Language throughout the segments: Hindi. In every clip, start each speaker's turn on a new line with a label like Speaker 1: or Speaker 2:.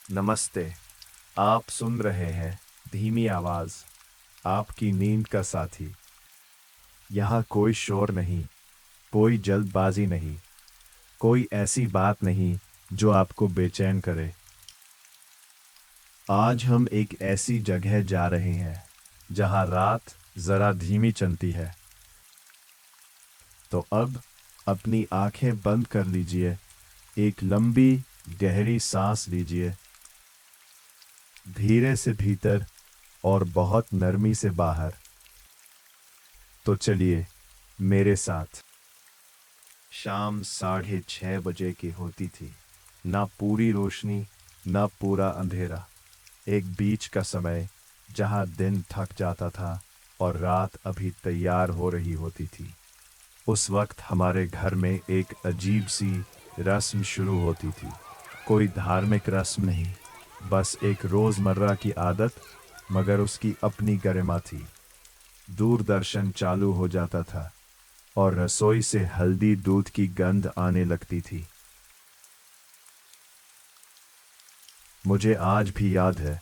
Speaker 1: नमस्ते। आप सुन रहे हैं धीमी आवाज, आपकी नींद का साथी। यहाँ कोई शोर नहीं, कोई जल्दबाजी नहीं, कोई ऐसी बात नहीं जो आपको बेचैन करे। आज हम एक ऐसी जगह जा रहे हैं जहाँ रात जरा धीमी चलती है। तो अब अपनी आंखें बंद कर लीजिए, एक लंबी गहरी सांस लीजिए, धीरे से भीतर और बहुत नरमी से बाहर। तो चलिए मेरे साथ। शाम 6:30 बजे की होती थी। ना पूरी रोशनी, ना पूरा अंधेरा, एक बीच का समय जहां दिन थक जाता था और रात अभी तैयार हो रही होती थी। उस वक्त हमारे घर में एक अजीब सी रस्म शुरू होती थी। कोई धार्मिक रस्म नहीं, बस एक रोजमर्रा की आदत, मगर उसकी अपनी गरिमा थी। दूरदर्शन चालू हो जाता था और रसोई से हल्दी दूध की गंध आने लगती थी। मुझे आज भी याद है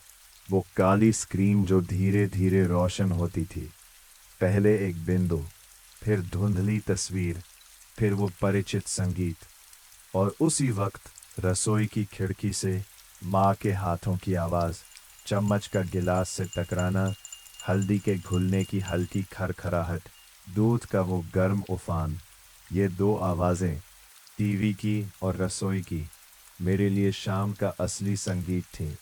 Speaker 1: वो काली स्क्रीन जो धीरे धीरे रोशन होती थी। पहले एक बिंदु, फिर धुंधली तस्वीर, फिर वो परिचित संगीत, और उसी वक्त रसोई की खिड़की से माँ के हाथों की आवाज़, चम्मच का गिलास से टकराना, हल्दी के घुलने की हल्की खरखराहट, दूध का वो गर्म उफान। ये दो आवाज़ें, टीवी की और रसोई की, मेरे लिए शाम का असली संगीत थी।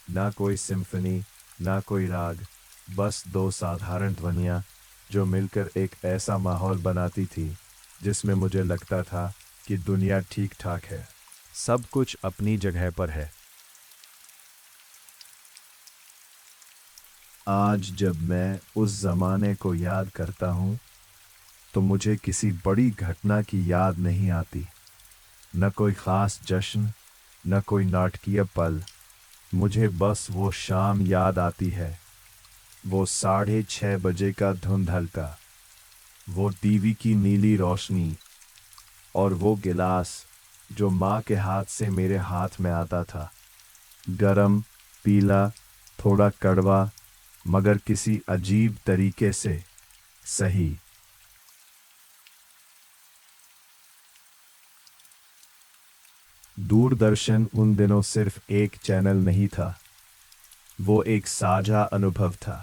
Speaker 1: ना कोई सिम्फनी, ना कोई राग, बस दो साधारण ध्वनियाँ जो मिलकर एक ऐसा माहौल बनाती थी जिसमें मुझे लगता था कि दुनिया ठीक ठाक है, सब कुछ अपनी जगह पर है। आज जब मैं उस ज़माने को याद करता हूँ तो मुझे किसी बड़ी घटना की याद नहीं आती। न कोई ख़ास जश्न, न कोई नाटकीय पल। मुझे बस वो शाम याद आती है, वो 6:30 बजे का धुंधलका, वो टीवी की नीली रोशनी, और वो गिलास जो माँ के हाथ से मेरे हाथ में आता था। गरम, पीला, थोड़ा कड़वा, मगर किसी अजीब तरीके से सही। दूरदर्शन उन दिनों सिर्फ एक चैनल नहीं था, वो एक साझा अनुभव था।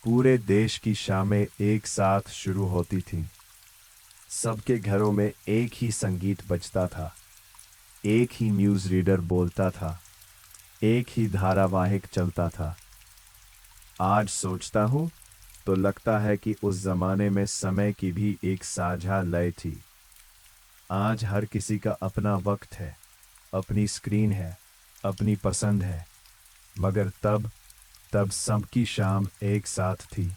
Speaker 1: पूरे देश की शामें एक साथ शुरू होती थीं। सबके घरों में एक ही संगीत बजता था, एक ही न्यूज़ रीडर बोलता था, एक ही धारावाहिक चलता था। आज सोचता हूँ तो लगता है कि उस जमाने में समय की भी एक साझा लय थी। आज हर किसी का अपना वक्त है, अपनी स्क्रीन है, अपनी पसंद है, मगर तब तब सबकी शाम एक साथ थी।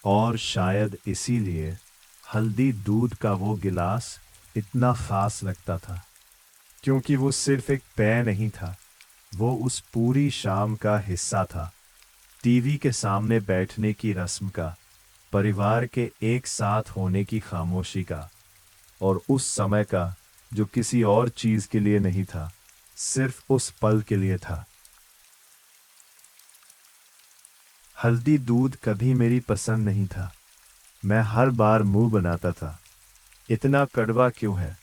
Speaker 1: और शायद इसीलिए हल्दी दूध का वो गिलास इतना खास लगता था, क्योंकि वो सिर्फ एक पेय नहीं था, वो उस पूरी शाम का हिस्सा था। टीवी के सामने बैठने की रस्म का, परिवार के एक साथ होने की खामोशी का, और उस समय का जो किसी और चीज के लिए नहीं था, सिर्फ उस पल के लिए था। हल्दी दूध कभी मेरी पसंद नहीं था। मैं हर बार मुंह बनाता था, इतना कड़वा क्यों है,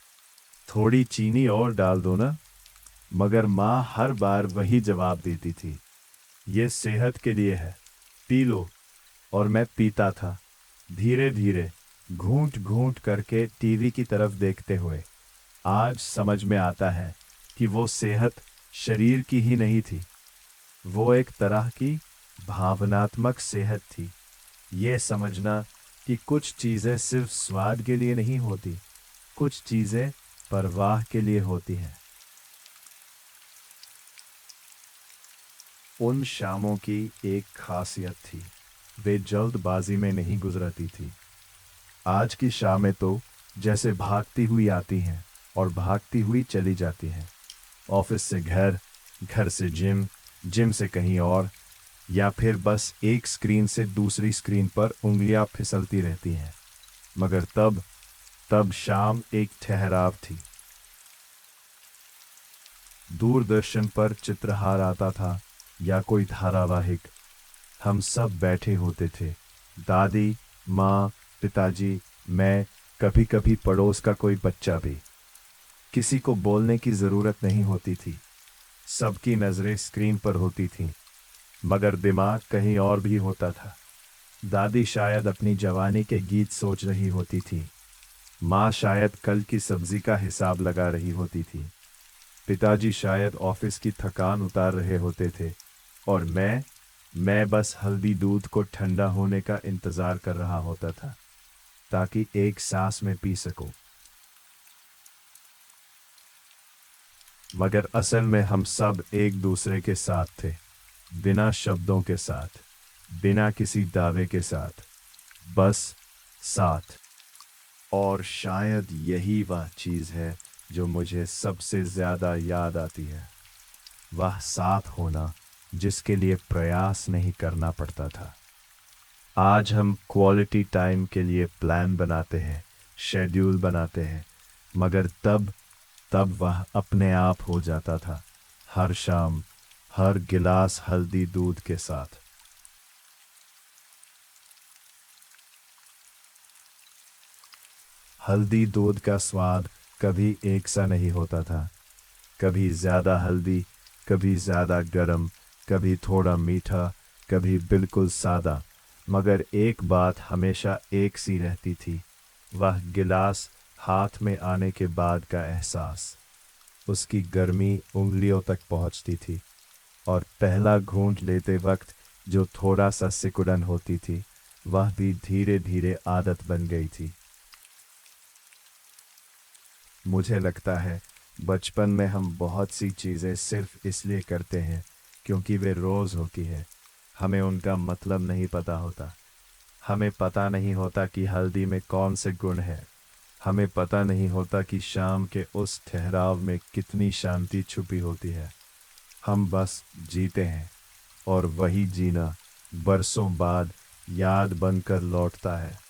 Speaker 1: थोड़ी चीनी और डाल दो ना। मगर माँ हर बार वही जवाब देती थी, ये सेहत के लिए है, पी लो। और मैं पीता था, धीरे धीरे, घूंट घूंट करके, टीवी की तरफ देखते हुए। आज समझ में आता है कि वो सेहत शरीर की ही नहीं थी, वो एक तरह की भावनात्मक सेहत थी। ये समझना कि कुछ चीज़ें सिर्फ स्वाद के लिए नहीं होती, कुछ चीज़ें परवाह के लिए होती हैं। उन शामों की एक खासियत थी, वे जल्दबाजी में नहीं गुजरती थी। आज की शामें तो जैसे भागती हुई आती हैं और भागती हुई चली जाती हैं। ऑफिस से घर, घर से जिम, जिम से कहीं और, या फिर बस एक स्क्रीन से दूसरी स्क्रीन पर उंगलियां फिसलती रहती हैं। मगर तब तब शाम एक ठहराव थी। दूरदर्शन पर चित्रहार आता था या कोई धारावाहिक। हम सब बैठे होते थे, दादी, माँ, पिताजी, मैं, कभी कभी पड़ोस का कोई बच्चा भी। किसी को बोलने की जरूरत नहीं होती थी, सबकी नजरें स्क्रीन पर होती थीं, मगर दिमाग कहीं और भी होता था। दादी शायद अपनी जवानी के गीत सोच रही होती थी, माँ शायद कल की सब्जी का हिसाब लगा रही होती थी, पिताजी शायद ऑफिस की थकान उतार रहे होते थे, और मैं बस हल्दी दूध को ठंडा होने का इंतजार कर रहा होता था ताकि एक सांस में पी सकूं। मगर असल में हम सब एक दूसरे के साथ थे, बिना शब्दों के साथ, बिना किसी दावे के साथ, बस साथ। और शायद यही वह चीज है जो मुझे सबसे ज्यादा याद आती है, वह साथ होना जिसके लिए प्रयास नहीं करना पड़ता था। आज हम क्वालिटी टाइम के लिए प्लान बनाते हैं, शेड्यूल बनाते हैं, मगर तब तब वह अपने आप हो जाता था, हर शाम, हर गिलास हल्दी दूध के साथ। हल्दी दूध का स्वाद कभी एक सा नहीं होता था, कभी ज्यादा हल्दी, कभी ज्यादा गरम, कभी थोड़ा मीठा, कभी बिल्कुल सादा, मगर एक बात हमेशा एक सी रहती थी, वह गिलास हाथ में आने के बाद का एहसास। उसकी गर्मी उंगलियों तक पहुंचती थी, और पहला घूंट लेते वक्त जो थोड़ा सा सिकुड़न होती थी, वह भी धीरे धीरे आदत बन गई थी। मुझे लगता है बचपन में हम बहुत सी चीज़ें सिर्फ इसलिए करते हैं क्योंकि वे रोज़ होती है। हमें उनका मतलब नहीं पता होता। हमें पता नहीं होता कि हल्दी में कौन से गुण हैं। हमें पता नहीं होता कि शाम के उस ठहराव में कितनी शांति छुपी होती है। हम बस जीते हैं, और वही जीना बरसों बाद याद बनकर लौटता है।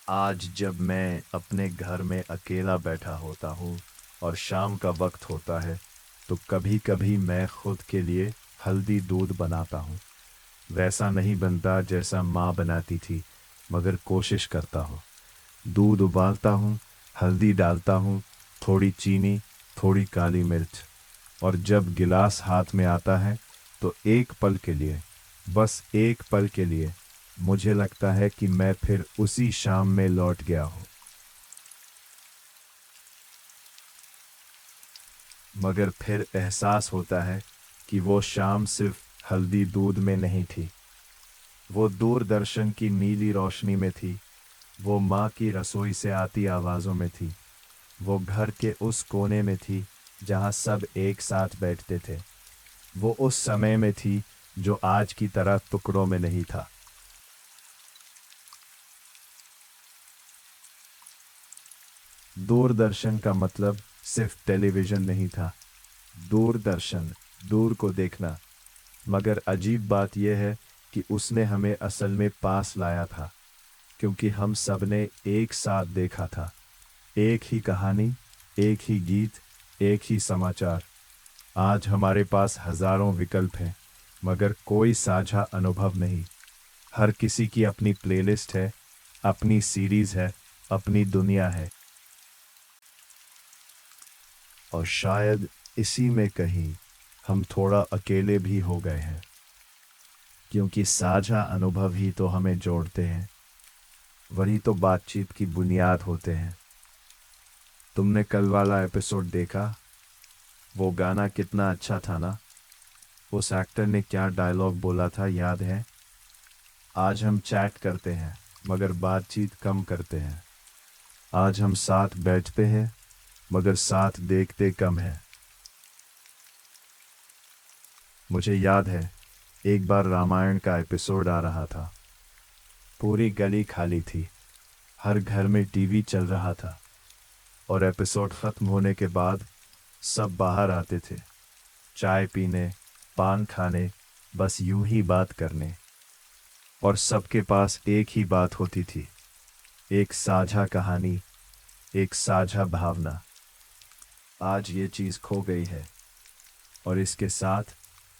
Speaker 1: आज जब मैं अपने घर में अकेला बैठा होता हूँ और शाम का वक्त होता है, तो कभी कभी मैं खुद के लिए हल्दी दूध बनाता हूँ। वैसा नहीं बनता जैसा माँ बनाती थी, मगर कोशिश करता हूँ। दूध उबालता हूँ, हल्दी डालता हूँ, थोड़ी चीनी, थोड़ी काली मिर्च, और जब गिलास हाथ में आता है तो एक पल के लिए, बस एक पल के लिए, मुझे लगता है कि मैं फिर उसी शाम में लौट गया हूँ। मगर फिर एहसास होता है कि वो शाम सिर्फ हल्दी दूध में नहीं थी, वो दूरदर्शन की नीली रोशनी में थी, वो माँ की रसोई से आती आवाज़ों में थी, वो घर के उस कोने में थी जहाँ सब एक साथ बैठते थे, वो उस समय में थी जो आज की तरह टुकड़ों में नहीं था। दूरदर्शन का मतलब सिर्फ टेलीविजन नहीं था। दूरदर्शन, दूर को देखना। मगर अजीब बात यह है कि उसने हमें असल में पास लाया था, क्योंकि हम सब ने एक साथ देखा था। एक ही कहानी, एक ही गीत, एक ही समाचार। आज हमारे पास हजारों विकल्प हैं, मगर कोई साझा अनुभव नहीं। हर किसी की अपनी प्लेलिस्ट है, अपनी सीरीज है, अपनी दुनिया है। और शायद इसी में कहीं हम थोड़ा अकेले भी हो गए हैं, क्योंकि साझा अनुभव ही तो हमें जोड़ते हैं, वही तो बातचीत की बुनियाद होते हैं। तुमने कल वाला एपिसोड देखा? वो गाना कितना अच्छा था ना? उस एक्टर ने क्या डायलॉग बोला था, याद है? आज हम चैट करते हैं मगर बातचीत कम करते हैं। आज हम साथ बैठते हैं मगर साथ देखते कम हैं। मुझे याद है, एक बार रामायण का एपिसोड आ रहा था। पूरी गली खाली थी, हर घर में टीवी चल रहा था, और एपिसोड खत्म होने के बाद सब बाहर आते थे, चाय पीने, पान खाने, बस यूं ही बात करने। और सबके पास एक ही बात होती थी, एक साझा कहानी, एक साझा भावना। आज ये चीज़ खो गई है, और इसके साथ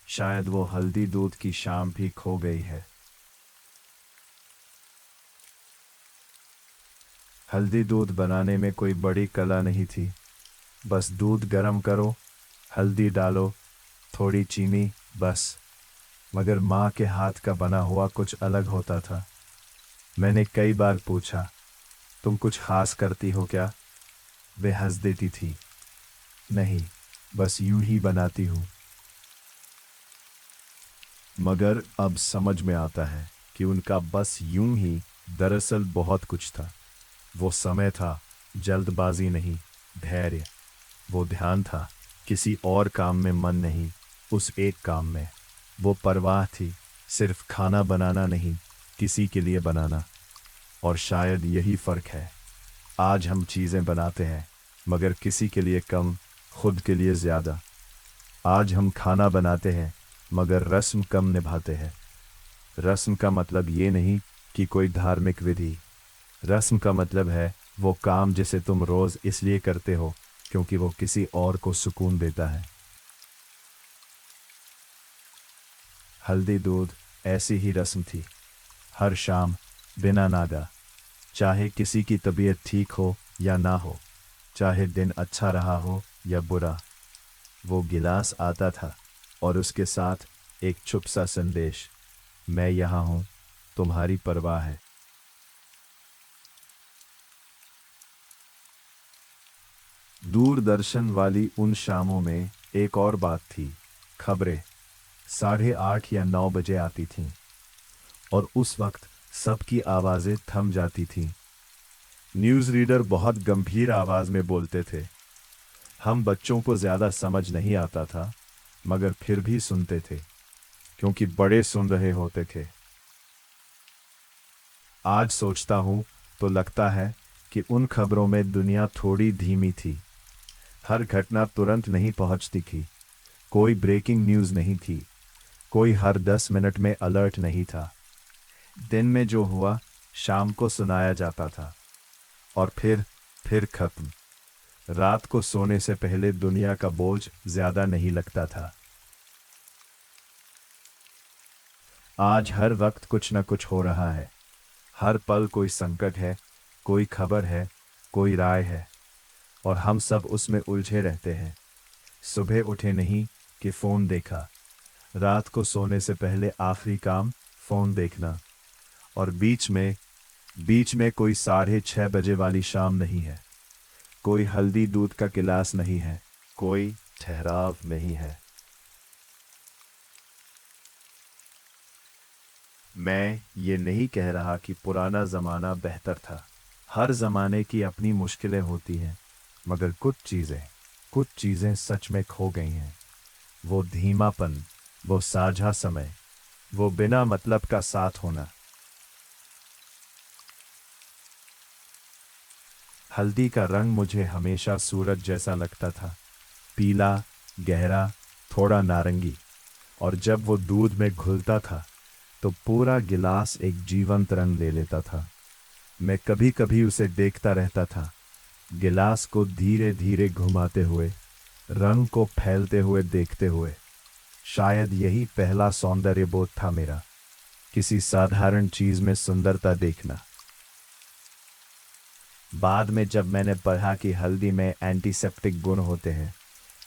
Speaker 1: शायद वो हल्दी दूध की शाम भी खो गई है। हल्दी दूध बनाने में कोई बड़ी कला नहीं थी। बस दूध गर्म करो, हल्दी डालो, थोड़ी चीनी, बस। मगर माँ के हाथ का बना हुआ कुछ अलग होता था। मैंने कई बार पूछा, तुम कुछ खास करती हो क्या? वे हंस देती थी, नहीं, बस यूं ही बनाती हूँ। मगर अब समझ में आता है कि उनका बस यूं ही दरअसल बहुत कुछ था। वो समय था, जल्दबाजी नहीं, धैर्य। वो ध्यान था, किसी और काम में मन नहीं, उस एक काम में। वो परवाह थी, सिर्फ खाना बनाना नहीं, किसी के लिए बनाना। और शायद यही फर्क है। आज हम चीज़ें बनाते हैं, मगर किसी के लिए कम, खुद के लिए ज़्यादा। आज हम खाना बनाते हैं, मगर रस्म कम निभाते हैं। रस्म का मतलब ये नहीं कि कोई धार्मिक विधि। रस्म का मतलब है वो काम जिसे तुम रोज़ इसलिए करते हो क्योंकि वो किसी और को सुकून देता है। हल्दी दूध ऐसी ही रस्म थी। हर शाम, बिना नागा, चाहे किसी की तबीयत ठीक हो या ना हो, चाहे दिन अच्छा रहा हो या बुरा, वो गिलास आता था और उसके साथ एक चुप सा संदेश, मैं यहाँ हूँ, तुम्हारी परवाह है। दूरदर्शन वाली उन शामों में एक और बात थी। खबरें 8:30 या 9 बजे आती थीं, और उस वक्त सबकी आवाज़ें थम जाती थीं। न्यूज़ रीडर बहुत गंभीर आवाज़ में बोलते थे। हम बच्चों को ज़्यादा समझ नहीं आता था, मगर फिर भी सुनते थे, क्योंकि बड़े सुन रहे होते थे। आज सोचता हूँ तो लगता है कि उन खबरों में दुनिया थोड़ी धीमी थी। हर घटना तुरंत नहीं पहुँचती थी। कोई ब्रेकिंग न्यूज़ नहीं थी। कोई हर 10 मिनट में अलर्ट नहीं था। दिन में जो हुआ, शाम को सुनाया जाता था, और फिर खत्म। रात को सोने से पहले दुनिया का बोझ ज़्यादा नहीं लगता था। आज हर वक्त कुछ न कुछ हो रहा है। हर पल कोई संकट है, कोई खबर है, कोई राय है, और हम सब उसमें उलझे रहते हैं। सुबह उठे नहीं कि फ़ोन देखा, रात को सोने से पहले आखिरी काम फ़ोन देखना, और बीच में कोई 6:30 बजे वाली शाम नहीं है। कोई हल्दी दूध का गिलास नहीं है, कोई ठहराव नहीं है। मैं ये नहीं कह रहा कि पुराना ज़माना बेहतर था। हर ज़माने की अपनी मुश्किलें होती हैं, मगर कुछ चीज़ें सच में खो गई हैं। वो धीमापन, वो साझा समय, वो बिना मतलब का साथ होना। हल्दी का रंग मुझे हमेशा सूरज जैसा लगता था, पीला, गहरा, थोड़ा नारंगी, और जब वो दूध में घुलता था तो पूरा गिलास एक जीवंत रंग ले लेता था। मैं कभी कभी उसे देखता रहता था, गिलास को धीरे धीरे घुमाते हुए, रंग को फैलते हुए देखते हुए। शायद यही पहला सौंदर्य बोध था मेरा, किसी साधारण चीज में सुंदरता देखना। बाद में जब मैंने पढ़ा कि हल्दी में एंटीसेप्टिक गुण होते हैं,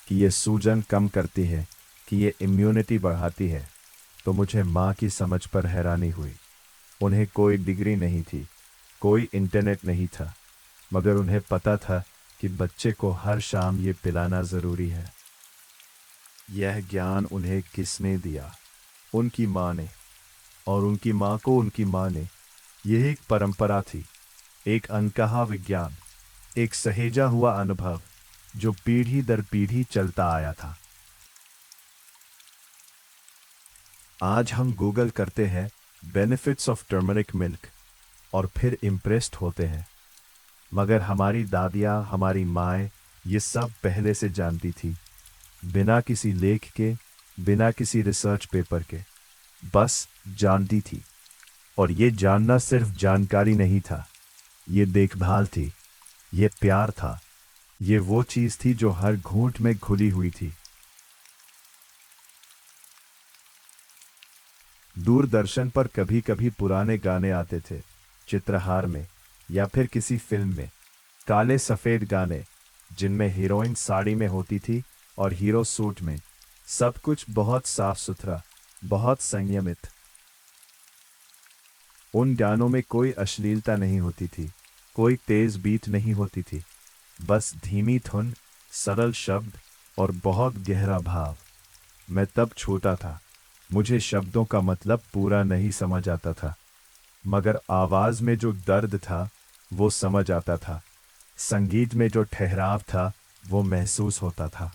Speaker 1: कि ये सूजन कम करती है, कि ये इम्यूनिटी बढ़ाती है, तो मुझे माँ की समझ पर हैरानी हुई। उन्हें कोई डिग्री नहीं थी, कोई इंटरनेट नहीं था, मगर उन्हें पता था कि बच्चे को हर शाम ये पिलाना ज़रूरी है। यह ज्ञान उन्हें किसने दिया? उनकी माँ ने, और उनकी माँ को उनकी माँ ने। यह एक परंपरा थी, एक अनकहा विज्ञान, एक सहेजा हुआ अनुभव जो पीढ़ी दर पीढ़ी चलता आया था। आज हम गूगल करते हैं बेनिफिट्स ऑफ टर्मरिक मिल्क और फिर इम्प्रेस्ड होते हैं, मगर हमारी दादियाँ, हमारी माएँ ये सब पहले से जानती थी, बिना किसी लेख के, बिना किसी रिसर्च पेपर के, बस जानती थी। और ये जानना सिर्फ जानकारी नहीं था, ये देखभाल थी, ये प्यार था, ये वो चीज थी जो हर घूंट में घुली हुई थी। दूरदर्शन पर कभी कभी पुराने गाने आते थे, चित्रहार में या फिर किसी फिल्म में। काले सफेद गाने जिनमें हीरोइन साड़ी में होती थी और हीरो सूट में। सब कुछ बहुत साफ सुथरा, बहुत संयमित। उन गानों में कोई अश्लीलता नहीं होती थी, कोई तेज बीट नहीं होती थी। बस धीमी धुन, सरल शब्द और बहुत गहरा भाव। मैं तब छोटा था, मुझे शब्दों का मतलब पूरा नहीं समझ आता था, मगर आवाज में जो दर्द था वो समझ आता था। संगीत में जो ठहराव था वो महसूस होता था।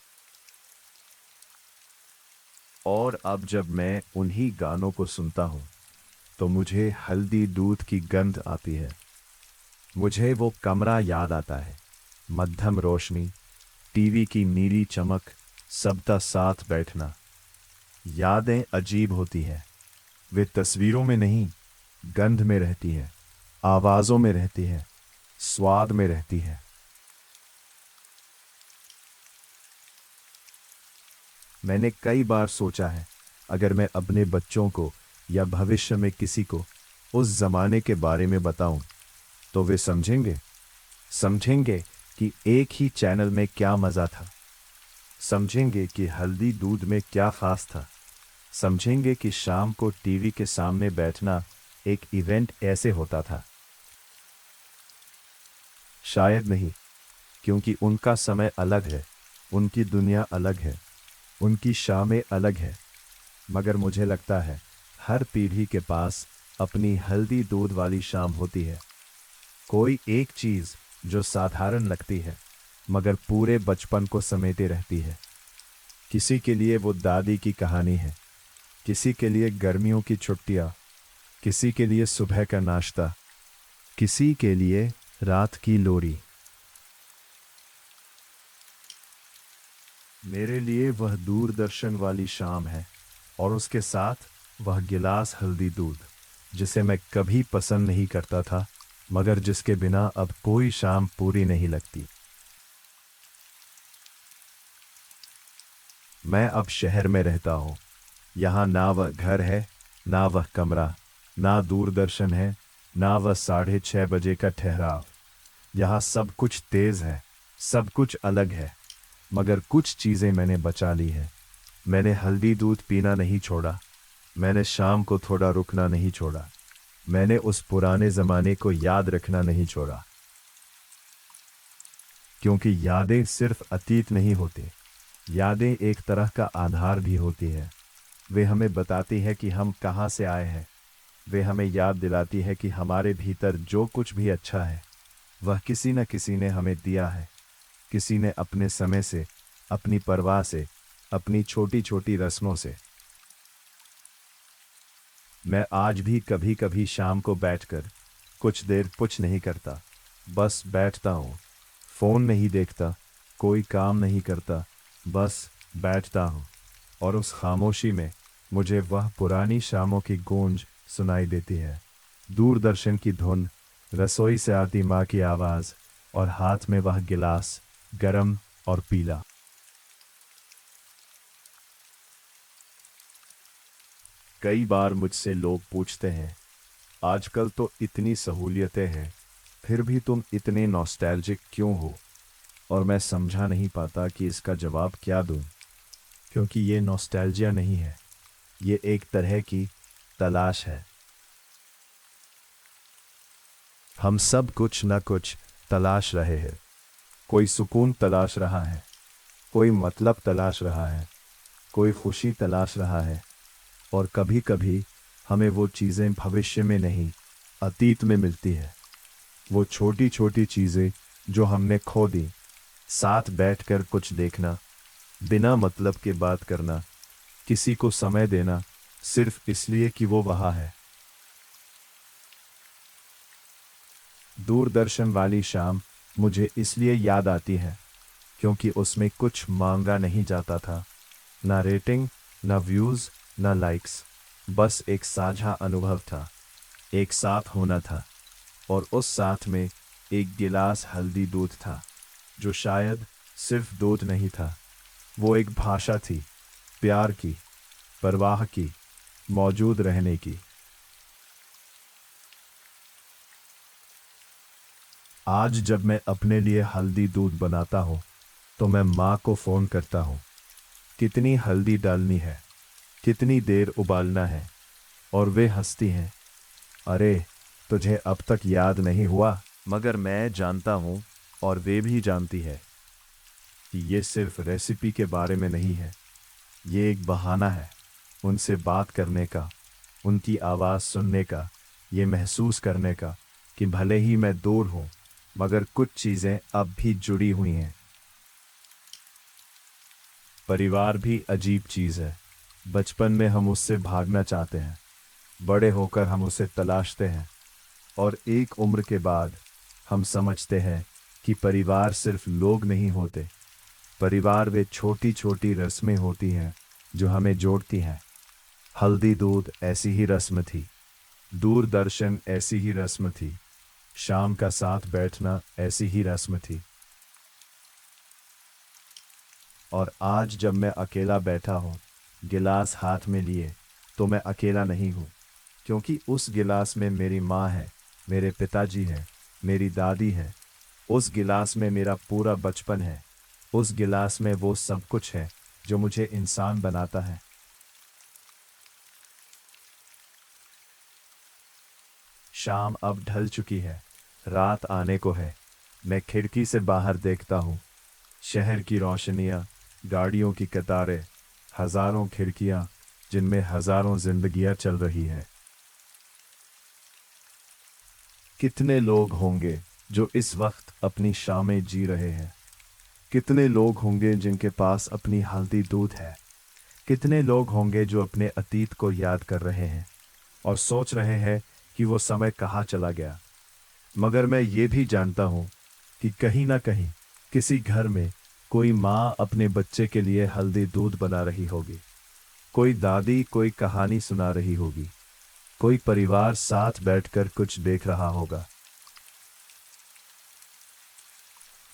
Speaker 1: और अब जब मैं उन्हीं गानों को सुनता हूँ तो मुझे हल्दी दूध की गंध आती है। मुझे वो कमरा याद आता है, मध्यम रोशनी, टीवी की नीली चमक, सबका साथ बैठना। यादें अजीब होती हैं, वे तस्वीरों में नहीं, गंध में रहती है, आवाजों में रहती है, स्वाद में रहती है। मैंने कई बार सोचा है, अगर मैं अपने बच्चों को या भविष्य में किसी को उस जमाने के बारे में बताऊं तो वे समझेंगे कि एक ही चैनल में क्या मजा था। समझेंगे कि हल्दी दूध में क्या खास था। समझेंगे कि शाम को टीवी के सामने बैठना एक इवेंट ऐसे होता था। शायद नहीं, क्योंकि उनका समय अलग है, उनकी दुनिया अलग है, उनकी शामें अलग है। मगर मुझे लगता है हर पीढ़ी के पास अपनी हल्दी दूध वाली शाम होती है। कोई एक चीज जो साधारण लगती है मगर पूरे बचपन को समेटे रहती है। किसी के लिए वो दादी की कहानी है, किसी के लिए गर्मियों की छुट्टियां, किसी के लिए सुबह का नाश्ता, किसी के लिए रात की लोरी। मेरे लिए वह दूरदर्शन वाली शाम है और उसके साथ वह गिलास हल्दी दूध जिसे मैं कभी पसंद नहीं करता था, मगर जिसके बिना अब कोई शाम पूरी नहीं लगती। मैं अब शहर में रहता हूँ। यहाँ ना वह घर है, ना वह कमरा, ना दूरदर्शन है, ना वह 6:30 का ठहराव। यहाँ सब कुछ तेज है, सब कुछ अलग है, मगर कुछ चीजें मैंने बचा ली है। मैंने हल्दी दूध पीना नहीं छोड़ा, मैंने शाम को थोड़ा रुकना नहीं छोड़ा, मैंने उस पुराने जमाने को याद रखना नहीं छोड़ा। क्योंकि यादें सिर्फ अतीत नहीं होती, यादें एक तरह का आधार भी होती है। वे हमें बताती है कि हम कहाँ से आए हैं। वे हमें याद दिलाती है कि हमारे भीतर जो कुछ भी अच्छा है वह किसी न किसी ने हमें दिया है। किसी ने अपने समय से, अपनी परवाह से, अपनी छोटी छोटी रस्मों से। मैं आज भी कभी कभी शाम को बैठकर कुछ देर कुछ नहीं करता, बस बैठता हूँ। फोन नहीं देखता, कोई काम नहीं करता, बस बैठता हूँ। और उस खामोशी में मुझे वह पुरानी शामों की गूंज सुनाई देती है। दूरदर्शन की धुन, रसोई से आती माँ की आवाज और हाथ में वह गिलास, गरम और पीला। कई बार मुझसे लोग पूछते हैं, आजकल तो इतनी सहूलियतें हैं, फिर भी तुम इतने नॉस्टैल्जिक क्यों हो? और मैं समझा नहीं पाता कि इसका जवाब क्या दूं। क्योंकि ये नॉस्टैल्जिया नहीं है, ये एक तरह की तलाश है। हम सब कुछ न कुछ तलाश रहे हैं। कोई सुकून तलाश रहा है, कोई मतलब तलाश रहा है, कोई खुशी तलाश रहा है। और कभी कभी हमें वो चीज़ें भविष्य में नहीं, अतीत में मिलती है। वो छोटी छोटी चीज़ें जो हमने खो दी। साथ बैठकर कुछ देखना, बिना मतलब के बात करना, किसी को समय देना सिर्फ इसलिए कि वो वहाँ है। दूरदर्शन वाली शाम मुझे इसलिए याद आती है क्योंकि उसमें कुछ मांगा नहीं जाता था। ना रेटिंग, ना व्यूज़, ना लाइक्स। बस एक साझा अनुभव था, एक साथ होना था। और उस साथ में एक गिलास हल्दी दूध था। जो शायद सिर्फ दूध नहीं था, वो एक भाषा थी, प्यार की, परवाह की, मौजूद रहने की। आज जब मैं अपने लिए हल्दी दूध बनाता हूँ तो मैं माँ को फ़ोन करता हूँ। कितनी हल्दी डालनी है, कितनी देर उबालना है, और वे हंसती हैं, अरे तुझे अब तक याद नहीं हुआ। मगर मैं जानता हूँ, और वे भी जानती है, कि ये सिर्फ रेसिपी के बारे में नहीं है। ये एक बहाना है उनसे बात करने का, उनकी आवाज़ सुनने का, ये महसूस करने का कि भले ही मैं दूर हूँ मगर कुछ चीज़ें अब भी जुड़ी हुई हैं। परिवार भी अजीब चीज़ है। बचपन में हम उससे भागना चाहते हैं, बड़े होकर हम उसे तलाशते हैं, और एक उम्र के बाद हम समझते हैं कि परिवार सिर्फ लोग नहीं होते, परिवार वे छोटी छोटी रस्में होती हैं जो हमें जोड़ती हैं। हल्दी दूध ऐसी ही रस्म थी, दूरदर्शन ऐसी ही रस्म थी, शाम का साथ बैठना ऐसी ही रस्म थी। और आज जब मैं अकेला बैठा हूँ, गिलास हाथ में लिए, तो मैं अकेला नहीं हूँ, क्योंकि उस गिलास में मेरी माँ है, मेरे पिताजी हैं, मेरी दादी है। उस गिलास में मेरा पूरा बचपन है। उस गिलास में वो सब कुछ है जो मुझे इंसान बनाता है। शाम अब ढल चुकी है, रात आने को है। मैं खिड़की से बाहर देखता हूँ, शहर की रोशनियाँ, गाड़ियों की कतारें, हजारों खिड़कियाँ जिनमें हजारों जिंदगियाँ चल रही हैं। कितने लोग होंगे जो इस वक्त अपनी शामें जी रहे हैं? कितने लोग होंगे जिनके पास अपनी हल्दी दूध है? कितने लोग होंगे जो अपने अतीत को याद कर रहे हैं और सोच रहे हैं कि वो समय कहाँ चला गया? मगर मैं ये भी जानता हूँ कि कहीं ना कहीं किसी घर में कोई माँ अपने बच्चे के लिए हल्दी दूध बना रही होगी, कोई दादी कोई कहानी सुना रही होगी, कोई परिवार साथ बैठकर कुछ देख रहा होगा।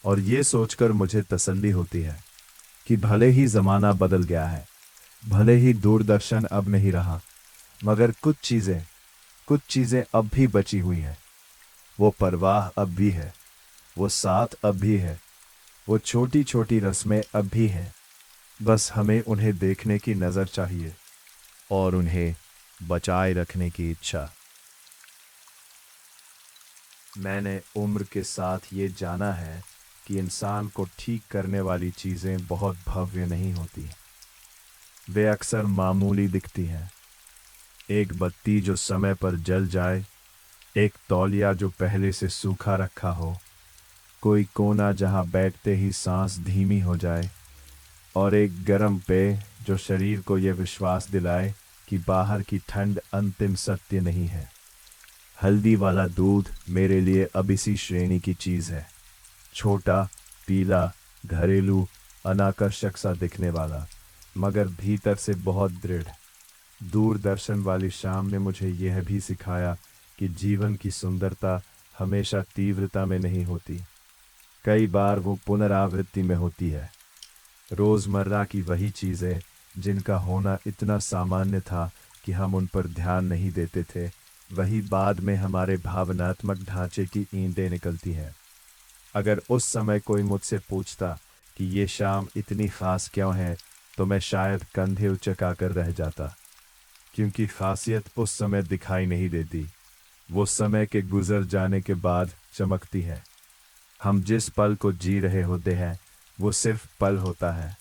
Speaker 1: और ये सोचकर मुझे तसल्ली होती है कि भले ही ज़माना बदल गया है, भले ही दूरदर्शन अब नहीं रहा, मगर कुछ चीज़ें अब भी बची हुई हैं। वो परवाह अब भी है, वो साथ अब भी है, वो छोटी छोटी रस्में अब भी हैं। बस हमें उन्हें देखने की नज़र चाहिए और उन्हें बचाए रखने की इच्छा। मैंने उम्र के साथ ये जाना है कि इंसान को ठीक करने वाली चीज़ें बहुत भव्य नहीं होती, वे अक्सर मामूली दिखती हैं। एक बत्ती जो समय पर जल जाए, एक तौलिया जो पहले से सूखा रखा हो, कोई कोना जहां बैठते ही सांस धीमी हो जाए, और एक गर्म पेय जो शरीर को यह विश्वास दिलाए कि बाहर की ठंड अंतिम सत्य नहीं है। हल्दी वाला दूध मेरे लिए अब इसी श्रेणी की चीज़ है, छोटा, पीला, घरेलू, अनाकर्षक सा दिखने वाला, मगर भीतर से बहुत दृढ़। दूरदर्शन वाली शाम ने मुझे यह भी सिखाया कि जीवन की सुंदरता हमेशा तीव्रता में नहीं होती, कई बार वो पुनरावृत्ति में होती है। रोज़मर्रा की वही चीज़ें जिनका होना इतना सामान्य था कि हम उन पर ध्यान नहीं देते थे, वही बाद में हमारे भावनात्मक ढांचे की ईंटें निकलती हैं। अगर उस समय कोई मुझसे पूछता कि ये शाम इतनी ख़ास क्यों है, तो मैं शायद कंधे उचका कर रह जाता, क्योंकि खासियत उस समय दिखाई नहीं देती, वो समय के गुजर जाने के बाद चमकती है। हम जिस पल को जी रहे होते हैं वो सिर्फ पल होता है,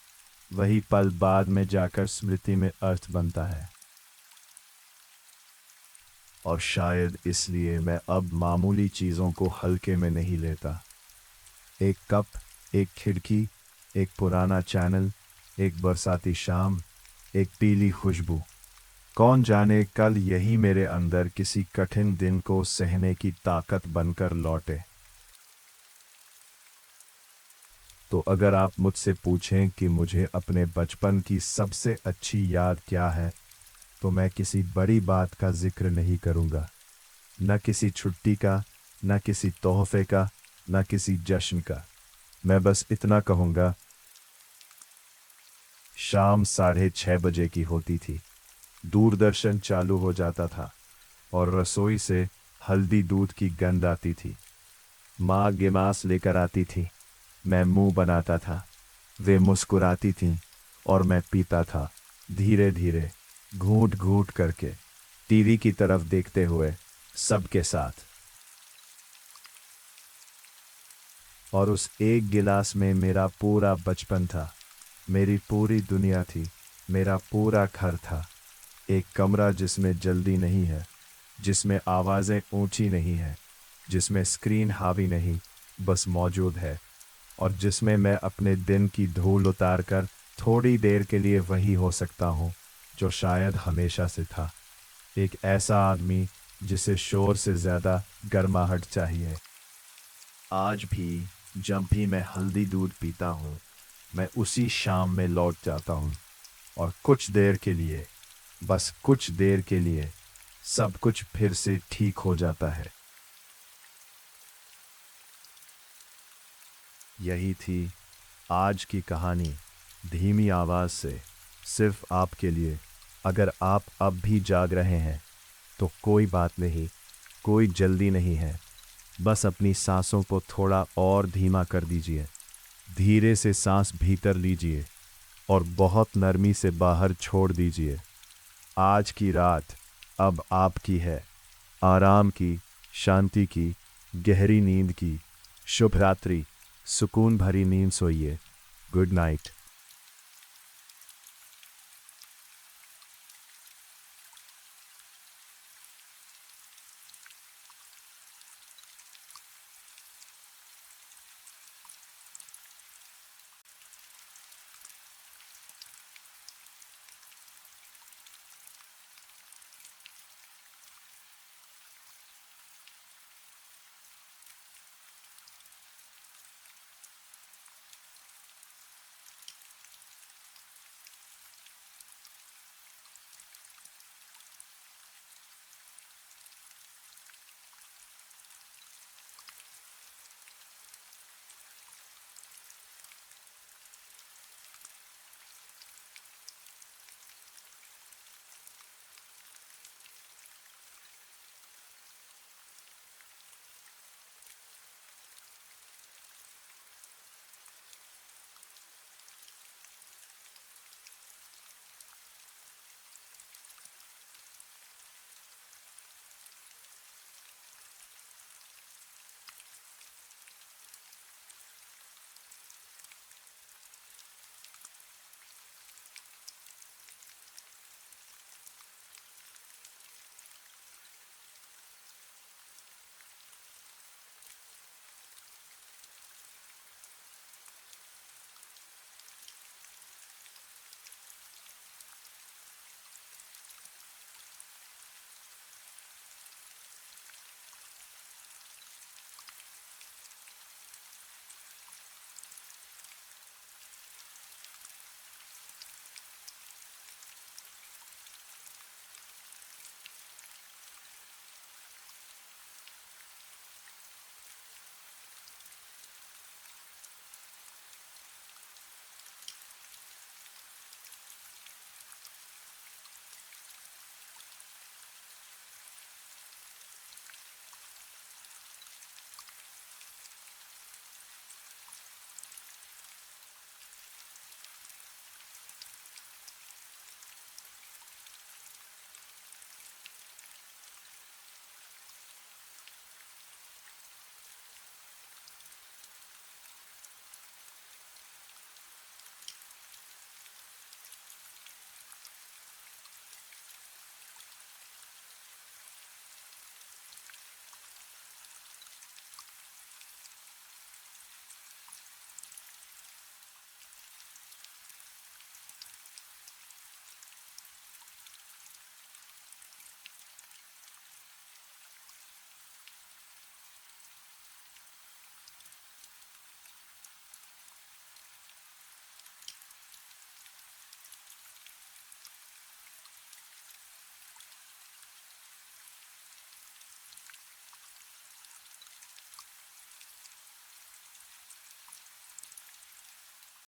Speaker 1: वही पल बाद में जाकर स्मृति में अर्थ बनता है। और शायद इसलिए मैं अब मामूली चीज़ों को हल्के में नहीं लेता। एक कप, एक खिड़की, एक पुराना चैनल, एक बरसाती शाम, एक पीली खुशबू, कौन जाने कल यही मेरे अंदर किसी कठिन दिन को सहने की ताकत बनकर लौटे। तो अगर आप मुझसे पूछें कि मुझे अपने बचपन की सबसे अच्छी याद क्या है, तो मैं किसी बड़ी बात का जिक्र नहीं करूँगा, न किसी छुट्टी का, न किसी तोहफे का, न किसी जश्न का। मैं बस इतना कहूँगा। शाम 6:30 बजे की होती थी। दूरदर्शन चालू हो जाता था और रसोई से हल्दी दूध की गंध आती थी। माँ गिलास लेकर आती थी। मैं मुंह बनाता था। वे मुस्कुराती थीं और मैं पीता था, धीरे धीरे, घूंट घूंट करके, टीवी की तरफ देखते हुए, सबके साथ। और उस एक गिलास में मेरा पूरा बचपन था, मेरी पूरी दुनिया थी, मेरा पूरा घर था। एक कमरा जिसमें जल्दी नहीं है, जिसमें आवाज़ें ऊंची नहीं हैं, जिसमें स्क्रीन हावी नहीं, बस मौजूद है, और जिसमें मैं अपने दिन की धूल उतार कर थोड़ी देर के लिए वही हो सकता हूँ जो शायद हमेशा से था। एक ऐसा आदमी जिसे शोर से ज़्यादा गर्माहट चाहिए। आज भी जब भी मैं हल्दी दूध पीता हूँ, मैं उसी शाम में लौट जाता हूँ, और कुछ देर के लिए, बस कुछ देर के लिए, सब कुछ फिर से ठीक हो जाता है। यही थी आज की कहानी, धीमी आवाज़ से, सिर्फ आपके लिए। अगर आप अब भी जाग रहे हैं तो कोई बात नहीं, कोई जल्दी नहीं है। बस अपनी सांसों को थोड़ा और धीमा कर दीजिए। धीरे से सांस भीतर लीजिए और बहुत नरमी से बाहर छोड़ दीजिए। आज की रात अब आपकी है। आराम की, शांति की, गहरी नींद की। शुभ रात्रि, सुकून भरी नींद सोइए। Good night.